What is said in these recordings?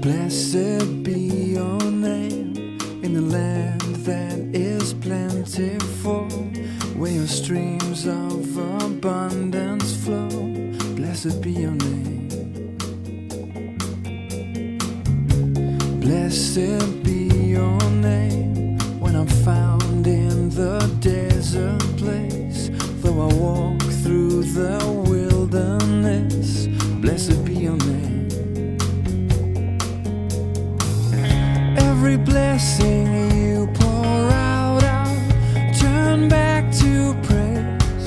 Blessed be your name in the land that is plentiful, where your streams of abundance flow. Blessed be your name. Blessed be your name when I'm found in the desert place. Though I walk through the wilderness, blessed be your name. Every blessing you pour out, I'll turn back to praise.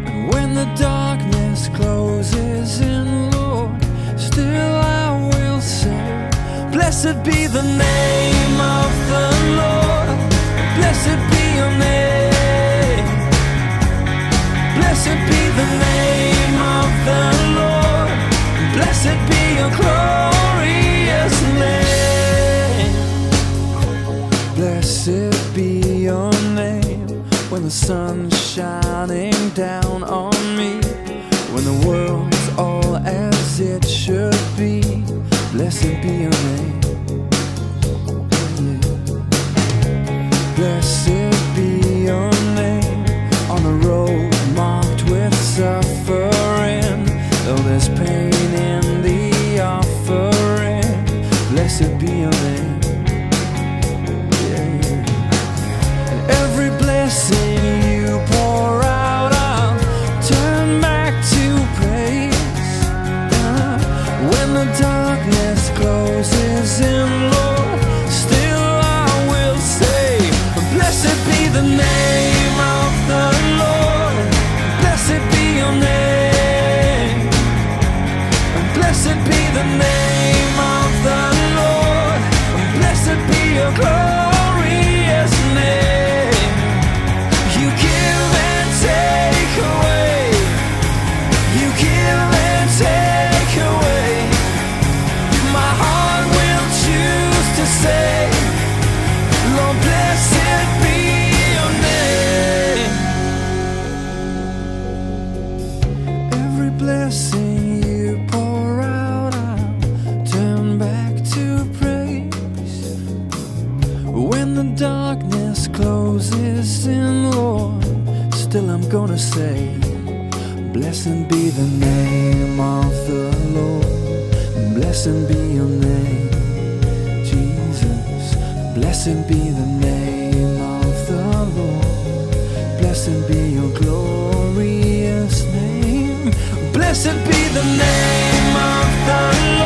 And when the darkness closes in, Lord, still I will say, blessed be the name of the Lord. Blessed be your name. Blessed be the name of the Lord. Blessed be your glorious name. Blessed be your name when the sun's shining down on me, when the world's all as it should be. Blessed be your name. Blessed be your name on the road marked with suffering, though there's pain in the offering. Blessed be your name. And every blessing you pour out, I'll turn back to praise. When the darkness closes in, Lord, still I will say, blessed be the name of the Lord. Blessed be your name. Blessed be the name of the Lord. Blessed be your glorious name. You give and take away. You give and take away. My heart will choose to say, Lord, blessed be your name. Every blessing you pour out, I'll turn back to praise. When the darkness closes in, Lord, still I'm gonna say, blessed be the name of the Lord. Blessed be your name, Jesus. Blessed be the name of the Lord. Blessed be your glorious name. Blessed be the name of the Lord.